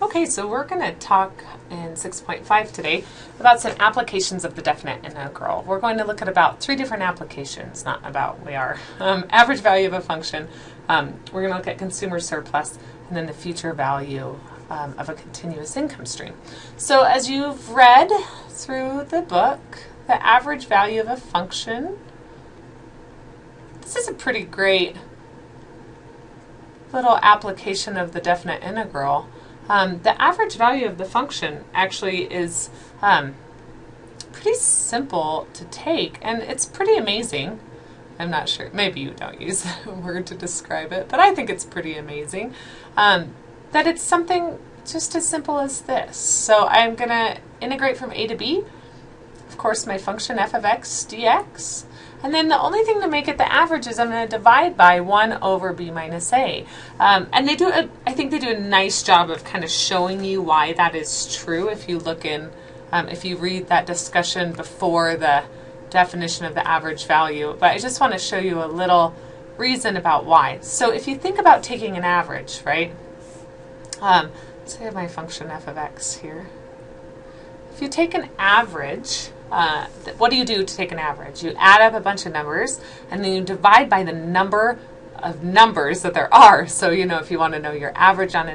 Okay, so we're going to talk in 6.5 today about some applications of the definite integral. We're going to look at about 3 different applications, not about, we are. Average value of a function, we're going to look at consumer surplus, and then the future value of a continuous income stream. So as you've read through the book, the average value of a function, this is a pretty great little application of the definite integral. The average value of the function actually is pretty simple to take, and it's pretty amazing. I'm not sure, maybe you don't use that word to describe it, but I think it's pretty amazing that it's something just as simple as this. So I'm going to integrate from a to b, of course my function f of x dx, and then the only thing to make it the average is I'm going to divide by 1 over b minus a. And they do, I think they do a nice job of kind of showing you why that is true if you look in, if you read that discussion before the definition of the average value. But I just want to show you a little reason about why. So if you think about taking an average, right? Let's say my function f of x here. If you take an average, what do you do to take an average? You add up a bunch of numbers, and then you divide by the number of numbers that there are. So, you know, if you want to know your average on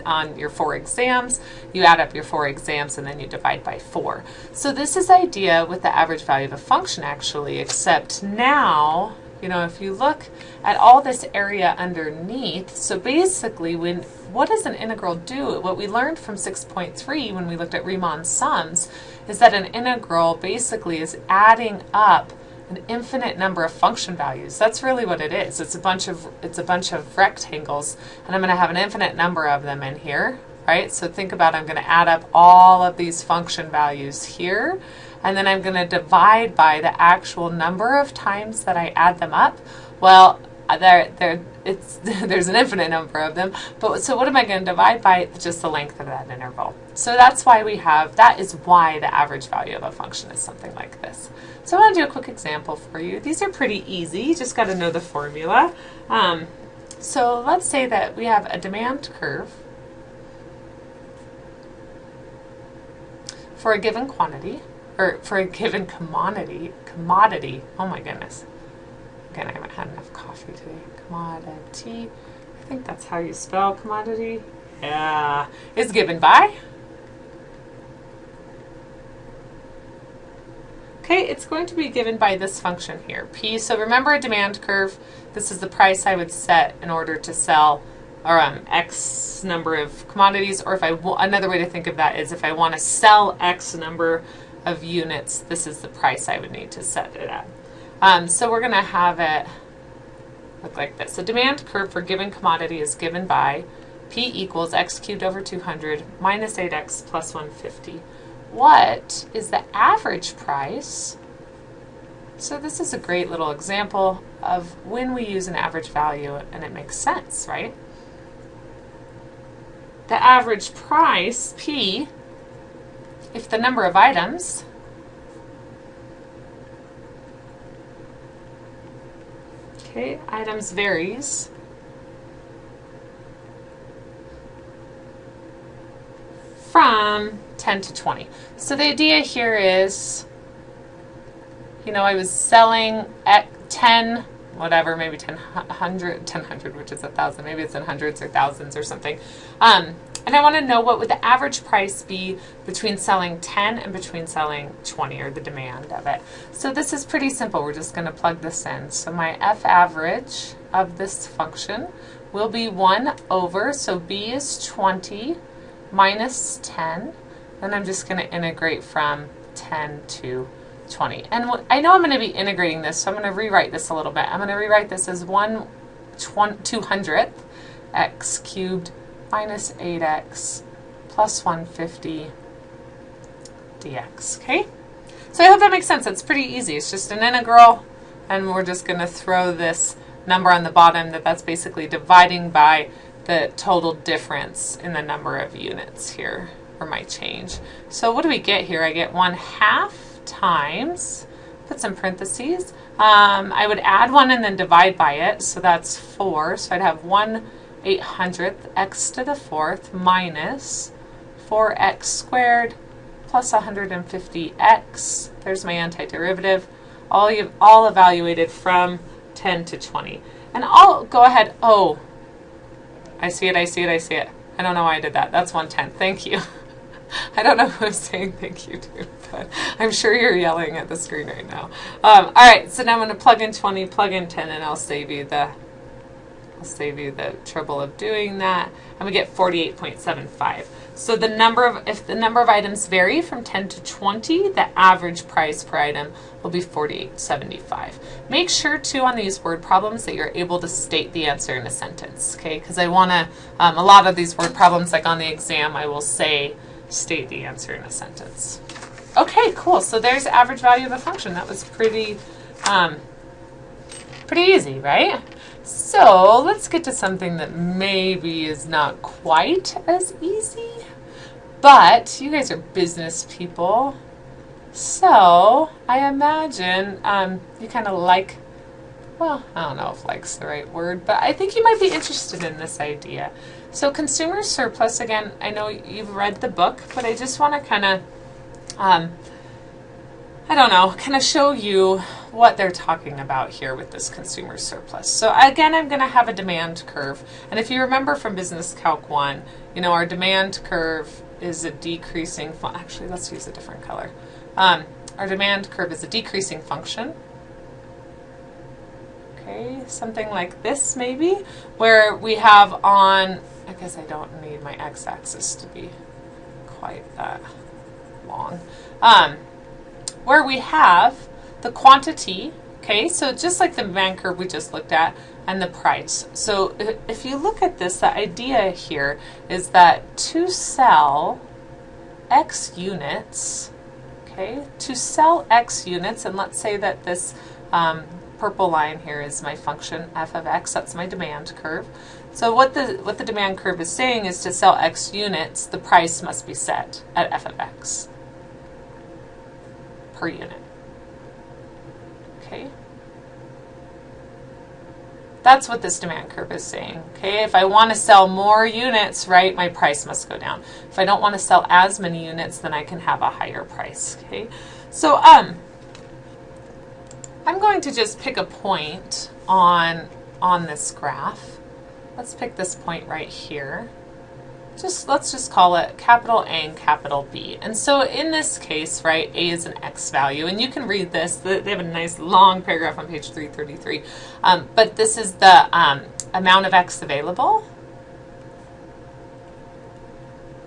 on your 4 exams, you add up your 4 exams, and then you divide by 4. So this is the idea with the average value of a function, actually, except now, you know, if you look at all this area underneath, so basically what does an integral do? What we learned from 6.3 when we looked at Riemann sums is that an integral basically is adding up an infinite number of function values. That's really what it is. It's a bunch of rectangles, and I'm going to have an infinite number of them in here, right? So think about, I'm going to add up all of these function values here, and then I'm going to divide by the actual number of times that I add them up. Well, there's an infinite number of them, but so what am I going to divide by? Just the length of that interval. So that's why that is why the average value of a function is something like this. So I want to do a quick example for you. These are pretty easy, you just got to know the formula. So let's say that we have a demand curve for a given quantity, or for a given commodity, oh my goodness. Again, I haven't had enough coffee today. Commodity, I think that's how you spell commodity. Yeah, is given by. Okay, it's going to be given by this function here, P. So remember a demand curve. This is the price I would set in order to sell or X number of commodities, or if another way to think of that is if I want to sell X number of units, this is the price I would need to set it at. So we're going to have it look like this. The demand curve for given commodity is given by P equals x cubed over 200 minus 8x plus 150. What is the average price? So this is a great little example of when we use an average value and it makes sense, right? The average price, P, if the number of items items varies from 10 to 20. So the idea here is, you know, I was selling at 10, whatever, maybe 1000, which is 1,000, maybe it's in hundreds or thousands or something. And I want to know what would the average price be between selling 10 and between selling 20, or the demand of it. So this is pretty simple. We're just going to plug this in. So my f average of this function will be 1 over, so b is 20 minus 10. Then I'm just going to integrate from 10 to 20. And I know I'm going to be integrating this, so I'm going to rewrite this a little bit. I'm going to rewrite this as 1/200th x cubed minus 8x plus 150 dx, okay? So I hope that makes sense. It's pretty easy. It's just an integral, and we're just going to throw this number on the bottom that's basically dividing by the total difference in the number of units here for my change. So what do we get here? I get 1/2 times, put some parentheses, I would add 1 and then divide by it, so that's 4, so I'd have 1/800th x to the 4th minus 4x squared plus 150x. There's my antiderivative. All evaluated from 10 to 20. And I'll go ahead. Oh, I see it. I don't know why I did that. That's 1/10. Thank you. I don't know who I'm saying thank you to, but I'm sure you're yelling at the screen right now. All right, so now I'm going to plug in 20, plug in 10, and I'll save you the trouble of doing that. I'm going to get 48.75. So if the number of items vary from 10 to 20, the average price per item will be 48.75. Make sure too on these word problems that you're able to state the answer in a sentence, okay? Because I want to, a lot of these word problems, like on the exam, I will say state the answer in a sentence. Okay, cool. So there's average value of a function. That was pretty easy, right? So let's get to something that maybe is not quite as easy, but you guys are business people, so I imagine you kind of like, well, I don't know if like's the right word, but I think you might be interested in this idea. So consumer surplus, again, I know you've read the book, but I just want to kind of, kind of show you what they're talking about here with this consumer surplus. So again, I'm going to have a demand curve. And if you remember from Business Calc 1, our demand curve is a decreasing, actually, let's use a different color. Our demand curve is a decreasing function. Okay, something like this maybe, where we have on, I guess I don't need my x-axis to be quite that long, where we have the quantity, okay, so just like the demand curve we just looked at, and the price. So if you look at this, the idea here is that to sell X units, okay, to sell X units, and let's say that this purple line here is my function f of x, that's my demand curve. So what the demand curve is saying is to sell X units, the price must be set at f of x per unit. Okay? That's what this demand curve is saying. Okay? If I want to sell more units, right, my price must go down. If I don't want to sell as many units, then I can have a higher price. Okay? So I'm going to just pick a point on this graph. Let's pick this point right here. Let's just call it capital A and capital B. And so in this case, right, A is an X value, and you can read this. They have a nice long paragraph on page 333. But this is the amount of X available,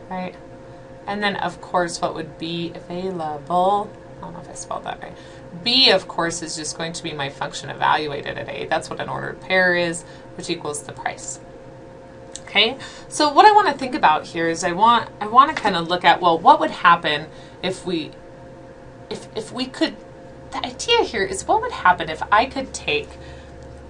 right? And then, of course, what would be available? I don't know if I spelled that right. B, of course, is just going to be my function evaluated at A. That's what an ordered pair is, which equals the price. Okay, so what I want to think about here is I want to kind of look at, well, what would happen if we could, the idea here is what would happen if I could take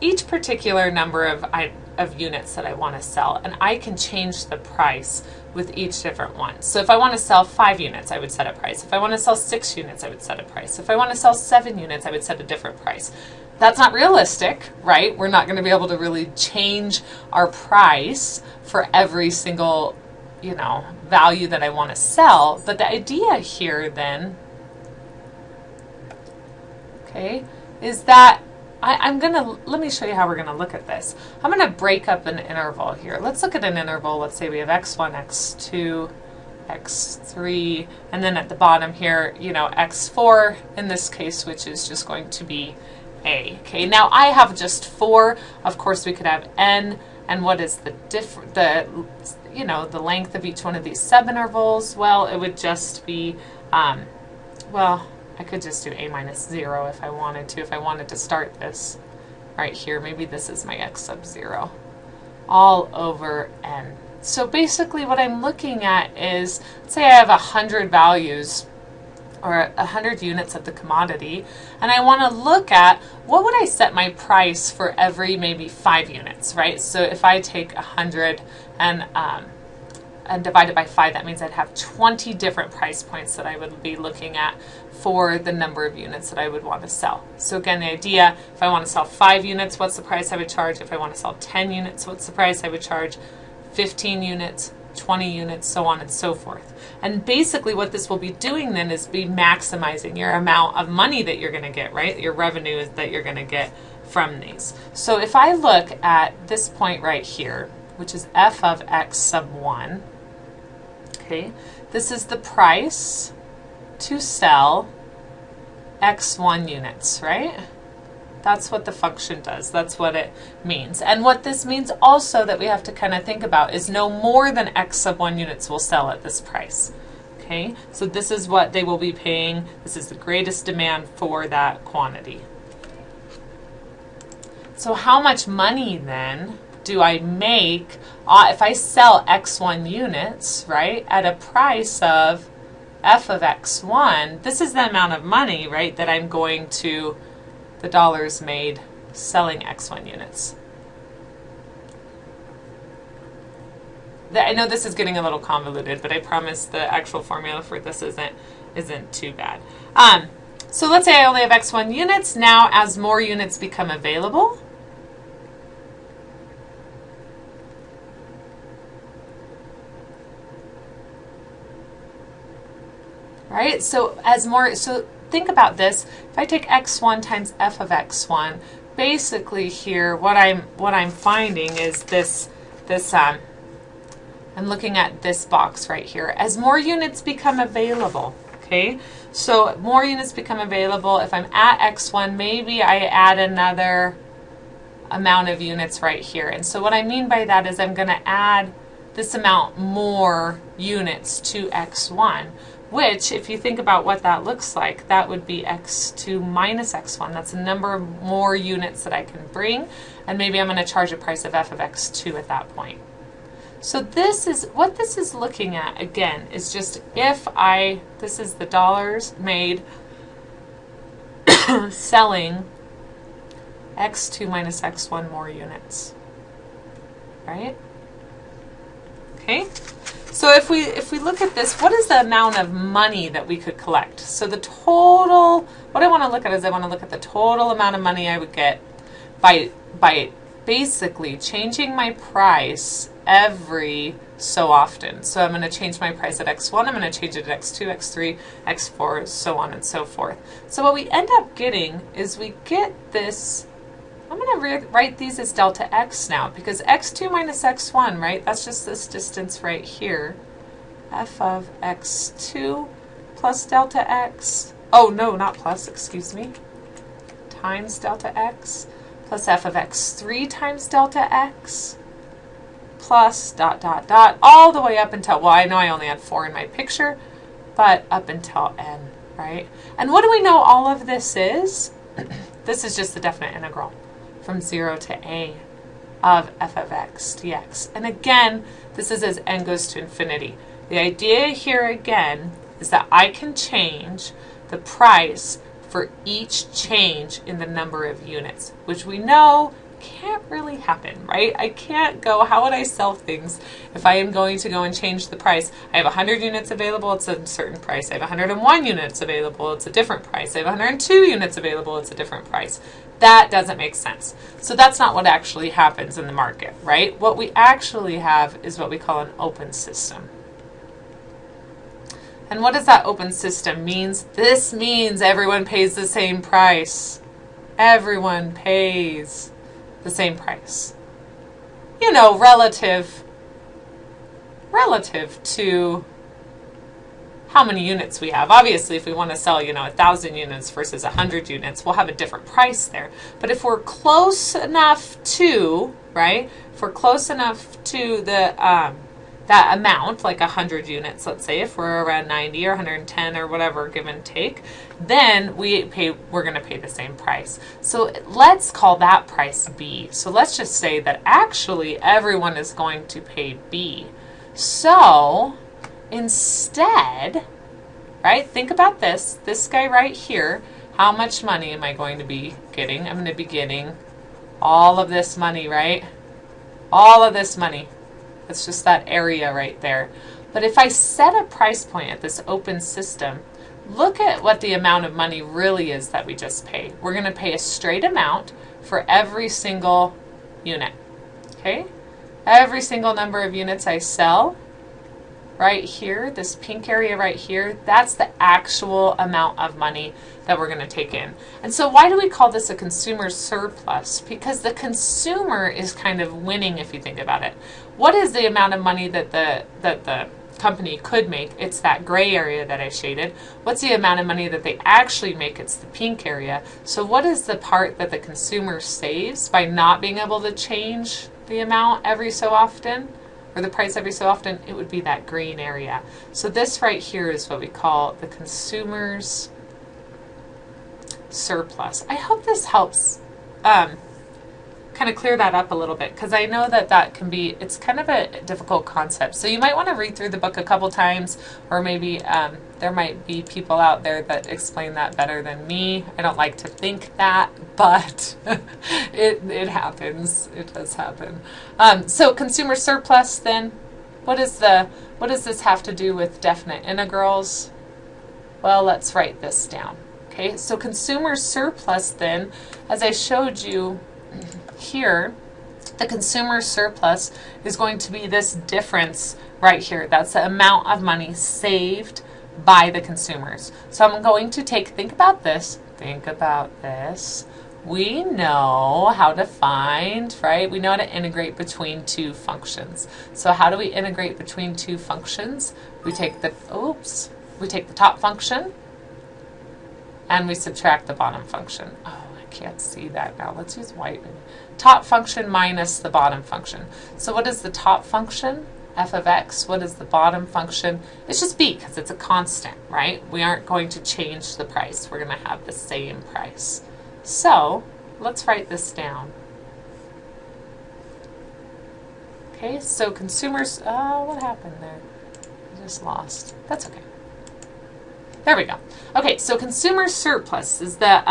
each particular number of units that I want to sell, and I can change the price with each different one. So if I want to sell 5 units, I would set a price. If I want to sell 6 units, I would set a price. If I want to sell 7 units, I would set a different price. That's not realistic, right? We're not going to be able to really change our price for every single, value that I want to sell. But the idea here then, okay, is that let me show you how we're going to look at this. I'm going to break up an interval here. Let's look at an interval. Let's say we have x1, x2, x3, and then at the bottom here, x4 in this case, which is just going to be A. Okay, now I have just 4. Of course, we could have n, and what is the length of each one of these subintervals? Well, it would just be, I could just do a minus 0 if I wanted to. If I wanted to start this right here, maybe this is my x sub 0, all over n. So basically what I'm looking at is, say I have 100 values or 100 units of the commodity, and I want to look at what would I set my price for every maybe 5 units, right? So if I take 100 and divide it by 5, that means I'd have 20 different price points that I would be looking at for the number of units that I would want to sell. So again, the idea, if I want to sell 5 units, what's the price I would charge? If I want to sell 10 units, what's the price I would charge? 15 units, 20 units, so on and so forth. And basically what this will be doing then is be maximizing your amount of money that you're going to get, right? Your revenue that you're going to get from these. So if I look at this point right here, which is f of x sub 1, okay, this is the price to sell x1 units, right? That's what the function does. That's what it means. And what this means also that we have to kind of think about is no more than x sub 1 units will sell at this price. Okay, so this is what they will be paying. This is the greatest demand for that quantity. So how much money then do I make if I sell x1 units, right, at a price of f of x1? This is the amount of money, right, that I'm going to, the dollars made selling x1 units. I know this is getting a little convoluted, but I promise the actual formula for this isn't too bad. So let's say I only have x1 units. Now as more units become available, right? So think about this. If I take x1 times f of x1, basically here what I'm finding is this I'm looking at this box right here. As more units become available, okay? So more units become available. If I'm at x1, maybe I add another amount of units right here. And so what I mean by that is I'm going to add this amount more units to x1, which, if you think about what that looks like, that would be x2 minus x1. That's the number of more units that I can bring, and maybe I'm going to charge a price of f of x2 at that point. So this is what this is looking at, again, is just this is the dollars made selling x2 minus x1 more units, right? Okay. So if we look at this, what is the amount of money that we could collect? So the total, what I want to look at is I want to look at the total amount of money I would get by basically changing my price every so often. So I'm going to change my price at x1, I'm going to change it at x2, x3, x4, so on and so forth. So what we end up getting is we get this, I'm going to write these as delta x now, because x2 minus x1, right, that's just this distance right here, f of x2 plus delta x, oh no, not plus, excuse me, times delta x, plus f of x3 times delta x, plus dot, dot, dot, all the way up until, well, I know I only had 4 in my picture, but up until n, right? And what do we know all of this is? This is just the definite integral from 0 to a of f of x dx. And again, this is as n goes to infinity. The idea here again is that I can change the price for each change in the number of units, which we know can't really happen, right? I can't go, how would I sell things if I am going to go and change the price? I have 100 units available, it's a certain price. I have 101 units available, it's a different price. I have 102 units available, it's a different price. That doesn't make sense. So that's not what actually happens in the market, right? What we actually have is what we call an open system. And what does that open system means? This means everyone pays the same price. Everyone pays the same price. You know, relative to how many units we have. Obviously, if we want to sell, 1,000 units versus 100 units, we'll have a different price there. But if we're close enough to, right, if we're close enough to the that amount, like 100 units, let's say, if we're around 90 or 110 or whatever, give and take, then we're going to pay the same price. So let's call that price B. So let's just say that actually everyone is going to pay B. So instead, right, think about this guy right here, how much money am I going to be getting? I'm going to be getting all of this money, right? All of this money. It's just that area right there. But if I set a price point at this open system, look at what the amount of money really is that we just paid. We're going to pay a straight amount for every single unit. Okay? Every single number of units I sell, right here, this pink area right here, that's the actual amount of money that we're going to take in. And so why do we call this a consumer surplus? Because the consumer is kind of winning if you think about it. What is the amount of money that the company could make? It's that gray area that I shaded. What's the amount of money that they actually make? It's the pink area. So what is the part that the consumer saves by not being able to change the amount every so often, or the price every so often? It would be that green area. So this right here is what we call the consumer's surplus. I hope this helps kind of clear that up a little bit, because I know that can be, it's kind of a difficult concept. So you might want to read through the book a couple times, or maybe there might be people out there that explain that better than me. I don't like to think that, but it happens. It does happen. So consumer surplus then, what does this have to do with definite integrals? Well, let's write this down. Okay, so consumer surplus then, as I showed you here, the consumer surplus is going to be this difference right here. That's the amount of money saved by the consumers. So I'm going to think about this. We know how to find, right? We know how to integrate between two functions. So how do we integrate between two functions? We take the top function and we subtract the bottom function. Oh, I can't see that now. Let's use white. Top function minus the bottom function. So what is the top function? F of x. What is the bottom function? It's just b, because it's a constant, right? We aren't going to change the price. We're going to have the same price. So let's write this down. Okay, so consumers, what happened there? I just lost. That's okay. There we go. Okay, so consumer surplus is the,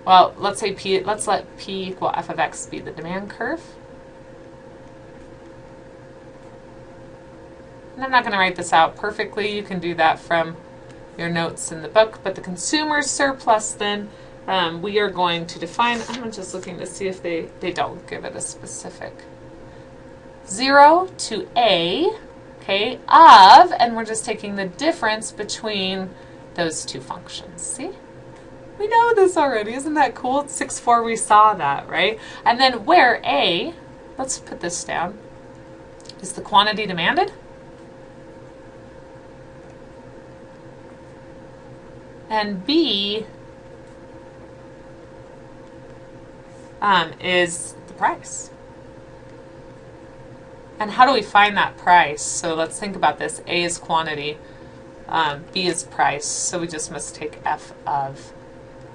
well, let's say P, let's let P equal F of X be the demand curve. And I'm not going to write this out perfectly. You can do that from your notes in the book. But the consumer surplus then, we are going to define, I'm just looking to see if they don't give it a specific. 0 to A, okay, of, and we're just taking the difference between those two functions. See? We know this already. Isn't that cool? It's 6-4, we saw that, right? And then where A, let's put this down, is the quantity demanded. And B is the price. And how do we find that price? So let's think about this. A is quantity, B is price. So we just must take F of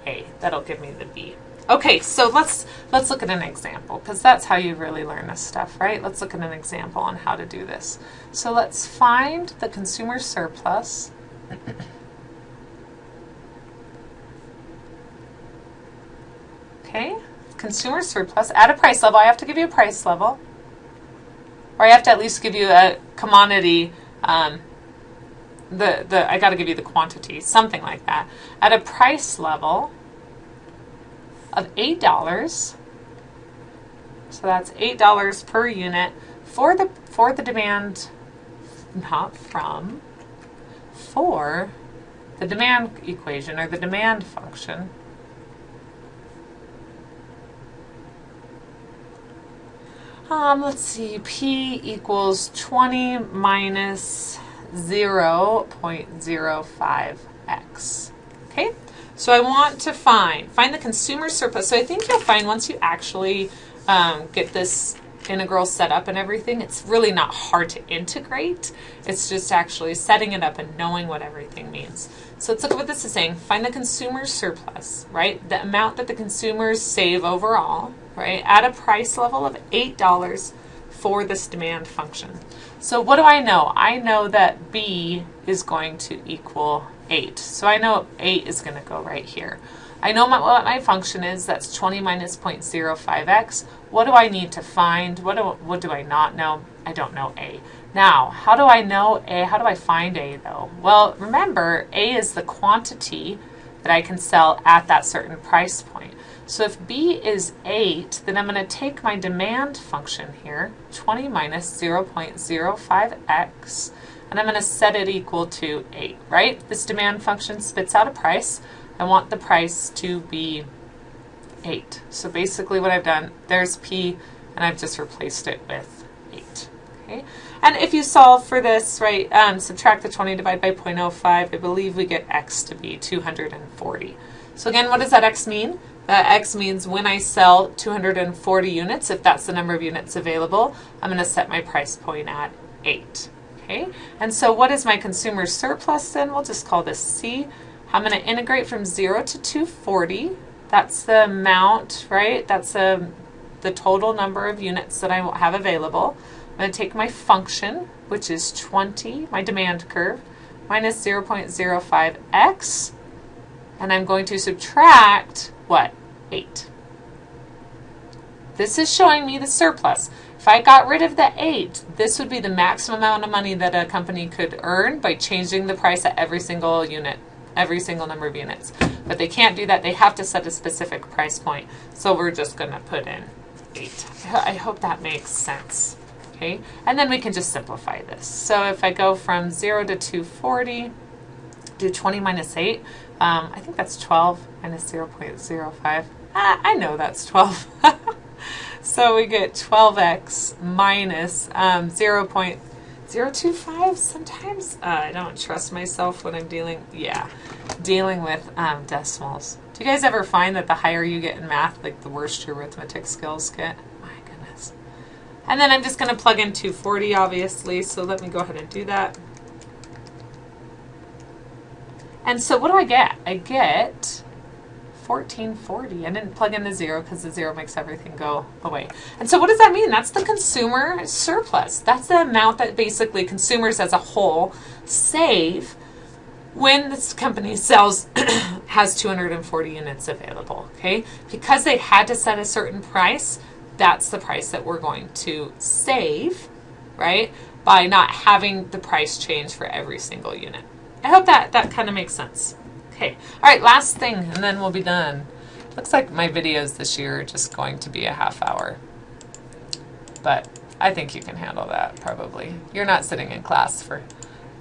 A. That'll give me the B. Okay, so let's look at an example, because that's how you really learn this stuff, right? Let's look at an example on how to do this. So let's find the consumer surplus. Okay, consumer surplus at a price level. I have to give you a price level, or I have to at least give you a commodity. I got to give you the quantity, something like that. At a price level of $8, so that's $8 per unit for the demand, not from, for the demand equation or the demand function. Let's see, P equals 20 minus 0.05x. Okay, so I want to find the consumer surplus. So I think you'll find once you actually get this integral set up and everything, it's really not hard to integrate. It's just actually setting it up and knowing what everything means. So let's look at what this is saying. Find the consumer surplus, right? The amount that the consumers save overall, right, at a price level of $8 for this demand function. So what do I know? I know that B is going to equal 8. So I know 8 is going to go right here. I know what my function is. That's 20 minus 0.05x. What do I need to find? What do I not know? I don't know A. Now, how do I know A? How do I find A, though? Well, remember, A is the quantity that I can sell at that certain price point. So if b is 8, then I'm going to take my demand function here, 20 minus 0.05x, and I'm going to set it equal to 8, right? This demand function spits out a price. I want the price to be 8. So basically what I've done, there's p, and I've just replaced it with 8. Okay? And if you solve for this, right, subtract the 20 divided by 0.05, I believe we get x to be 240. So again, what does that x mean? That x means when I sell 240 units, if that's the number of units available, I'm going to set my price point at 8. Okay? And so what is my consumer surplus then? We'll just call this C. I'm going to integrate from 0 to 240. That's the amount, right? That's the total number of units that I have available. I'm going to take my function, which is 20, my demand curve, minus 0.05x, and I'm going to subtract, what? 8. This is showing me the surplus. If I got rid of the 8, this would be the maximum amount of money that a company could earn by changing the price at every single unit, every single number of units. But they can't do that. They have to set a specific price point. So we're just going to put in 8. I hope that makes sense. Okay, and then we can just simplify this. So if I go from 0 to 240, do 20 minus 8, I think that's 12 minus 0.05. I know that's 12. So we get 12x minus 0.025. Sometimes I don't trust myself when I'm dealing with decimals. Do you guys ever find that the higher you get in math, like the worse your arithmetic skills get? And then I'm just going to plug in 240, obviously, so let me go ahead and do that. And so what do I get? I get 1440. I didn't plug in the 0 because the 0 makes everything go away. And so what does that mean? That's the consumer surplus. That's the amount that basically consumers as a whole save when this company sells, has 240 units available, okay? Because they had to set a certain price, that's the price that we're going to save, right, by not having the price change for every single unit. I hope that kind of makes sense. Okay, all right, last thing, and then we'll be done. Looks like my videos this year are just going to be a half hour, but I think you can handle that probably. You're not sitting in class for,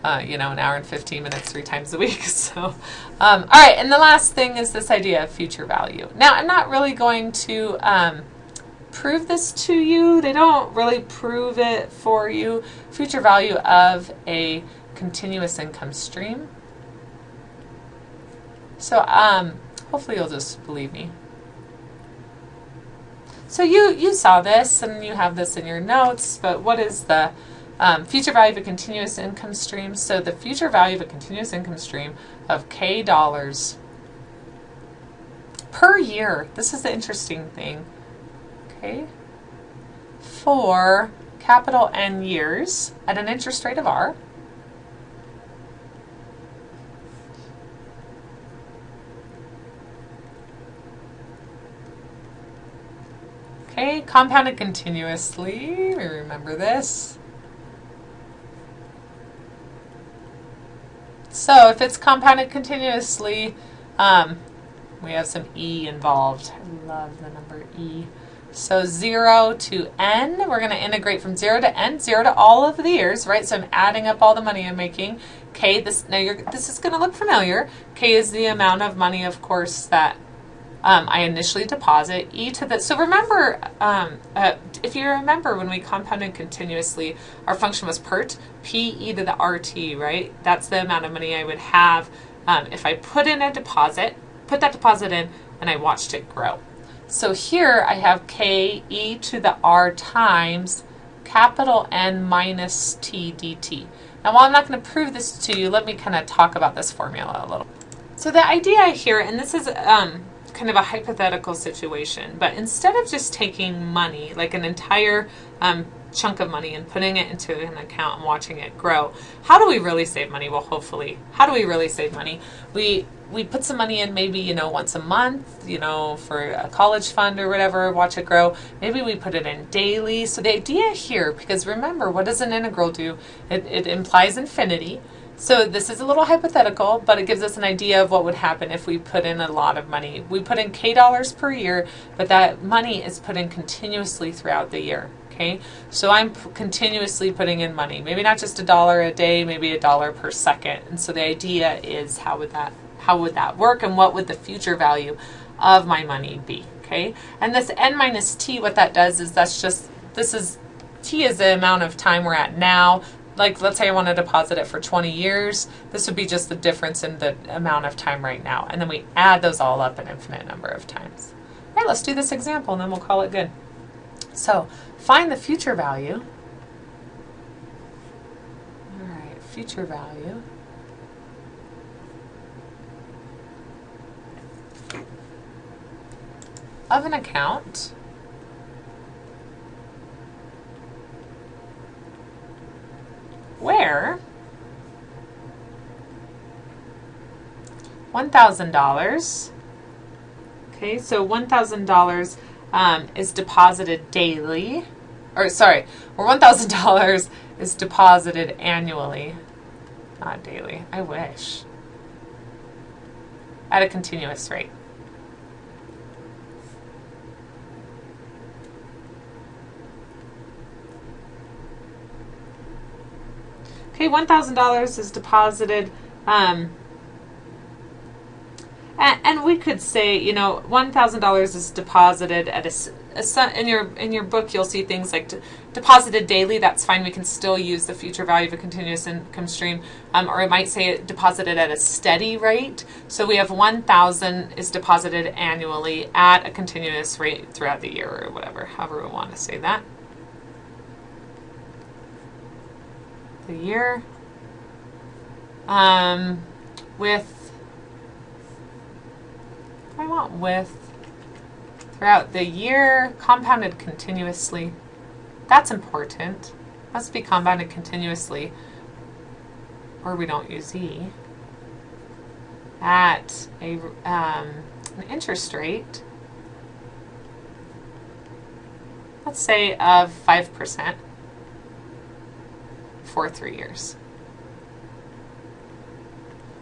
an hour and 15 minutes 3 times a week. So, all right, and the last thing is this idea of future value. Now, I'm not really going to prove this to you. They don't really prove it for you. Future value of a continuous income stream. So hopefully you'll just believe me. So you saw this and you have this in your notes, but what is the future value of a continuous income stream? So the future value of a continuous income stream of K dollars per year. This is the interesting thing. Okay, for capital N years at an interest rate of R. Okay, compounded continuously. We remember this. So if it's compounded continuously, we have some E involved. I love the number E. So 0 to N, we're going to integrate from 0 to N, 0 to all of the years, right? So I'm adding up all the money I'm making. K, this is going to look familiar. K is the amount of money, of course, that I initially deposit. E to the, so remember, if you remember when we compounded continuously, our function was PERT, P-E to the RT, right? That's the amount of money I would have if I put in a deposit, put that deposit in, and I watched it grow. So here I have K e to the R times capital N minus T dt. Now while I'm not going to prove this to you, let me kind of talk about this formula a little. So the idea here, and this is kind of a hypothetical situation, but instead of just taking money, like an entire chunk of money and putting it into an account and watching it grow, how do we really save money? Well, hopefully, how do we really save money? We put some money in maybe, once a month, for a college fund or whatever, watch it grow. Maybe we put it in daily. So the idea here, because remember, what does an integral do? It implies infinity. So this is a little hypothetical, but it gives us an idea of what would happen if we put in a lot of money. We put in K dollars per year, but that money is put in continuously throughout the year. Okay, so I'm continuously putting in money. Maybe not just $1 a day, maybe $1 per second. And so the idea is how would that work, and what would the future value of my money be? Okay, and this n minus t, what that does is t is the amount of time we're at now. Like, let's say I want to deposit it for 20 years. This would be just the difference in the amount of time right now. And then we add those all up an infinite number of times. All right, let's do this example, and then we'll call it good. So, find the future value. All right, future value. Of an account where $1,000, okay, so $1,000 is deposited daily, or sorry, or $1,000 is deposited annually, not daily, I wish, at a continuous rate. Okay, $1,000 is deposited, and we could say, you know, $1,000 is deposited at in your book. You'll see things like deposited daily. That's fine. We can still use the future value of a continuous income stream, or it might say deposited at a steady rate. So we have 1,000 is deposited annually at a continuous rate throughout the year, or whatever, however we want to say that. The year with throughout the year, compounded continuously. That's important. Must be compounded continuously, or we don't use E. At an interest rate, let's say of 5%. For 3 years.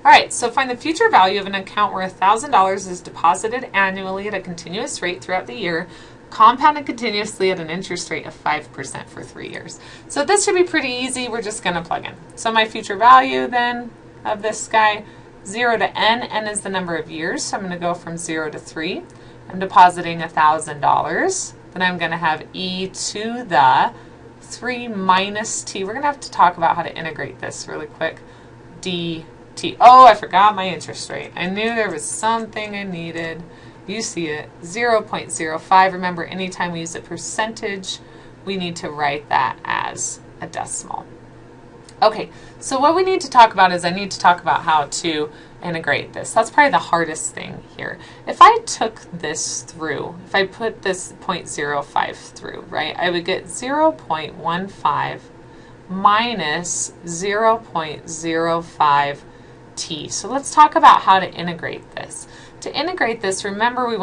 All right, so find the future value of an account where $1,000 is deposited annually at a continuous rate throughout the year, compounded continuously at an interest rate of 5% for 3 years. So this should be pretty easy. We're just going to plug in. So my future value then of this guy, 0 to n. N is the number of years, so I'm going to go from 0 to 3. I'm depositing $1,000. Then I'm going to have e to the 3 minus t. We're going to have to talk about how to integrate this really quick. dt. Oh, I forgot my interest rate. I knew there was something I needed. You see it, 0.05. Remember, anytime we use a percentage, we need to write that as a decimal. Okay, so what we need to talk about is I need to talk about how to integrate this. That's probably the hardest thing here. If I took this through, if I put this 0.05 through, right, I would get 0.15 minus 0.05 t. So let's talk about how to integrate this. To integrate this, remember we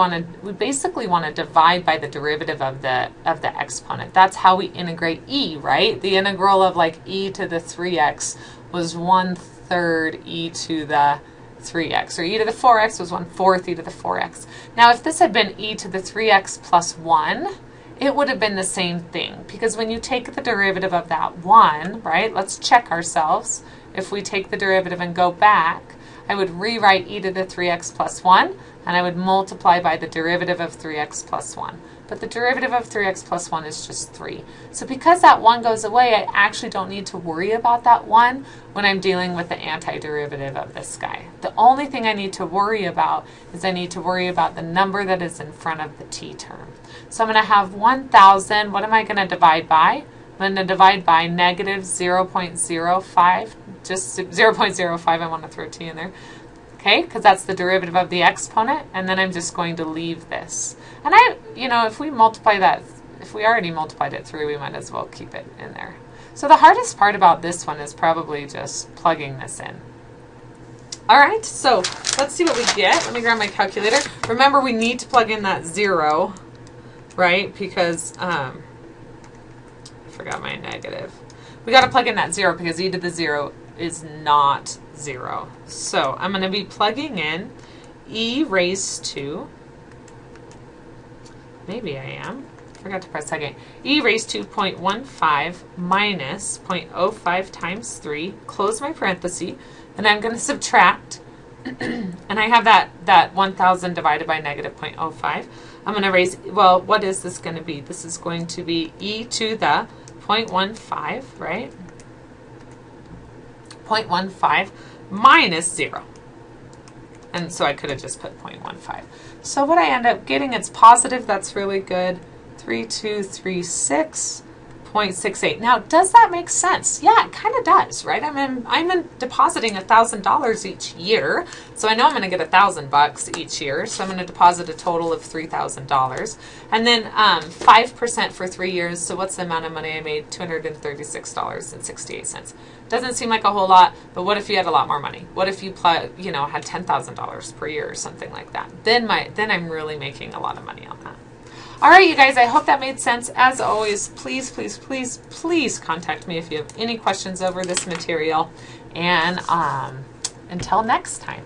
basically want to divide by the derivative of the exponent. That's how we integrate e, right? The integral of like e to the 3x was 1/3 e to the 3x, or e to the 4x was 1/4 e to the 4x. Now if this had been e to the 3x plus 1, it would have been the same thing, because when you take the derivative of that 1, right, let's check ourselves. If we take the derivative and go back, I would rewrite e to the 3x plus 1, and I would multiply by the derivative of 3x plus 1. But the derivative of 3x plus 1 is just 3. So because that 1 goes away, I actually don't need to worry about that 1 when I'm dealing with the antiderivative of this guy. The only thing I need to worry about is I need to worry about the number that is in front of the t term. So I'm going to have 1,000. What am I going to divide by? I'm going to divide by negative 0.05. Just 0.05, I want to throw t in there. Okay, because that's the derivative of the exponent, and then I'm just going to leave this. And if we multiply that, if we already multiplied it through, we might as well keep it in there. So the hardest part about this one is probably just plugging this in. All right, so let's see what we get. Let me grab my calculator. Remember, we need to plug in that 0, right? Because, I forgot my negative. We got to plug in that 0 because e to the 0 is not 0. So I'm going to be plugging in e raised to, maybe I am, forgot to press second, e raised to 0.15 minus 0.05 times 3, close my parenthesis, and I'm going to subtract, and I have that 1,000 divided by negative 0.05. I'm going to raise, well, what is this going to be? This is going to be e to the 0.15, right? 0.15 minus 0. And so I could have just put 0.15. So what I end up getting, it's positive. That's really good. 3236.68. Now, does that make sense? Yeah, it kind of does, right? I'm depositing $1,000 each year, so I know I'm going to get $1,000 each year. So I'm going to deposit a total of $3,000, and then 5% for 3 years. So what's the amount of money I made? $236.68. Doesn't seem like a whole lot, but what if you had a lot more money? What if you had $10,000 per year or something like that? Then I'm really making a lot of money on that. All right, you guys, I hope that made sense. As always, please, please, please, please contact me if you have any questions over this material. And until next time.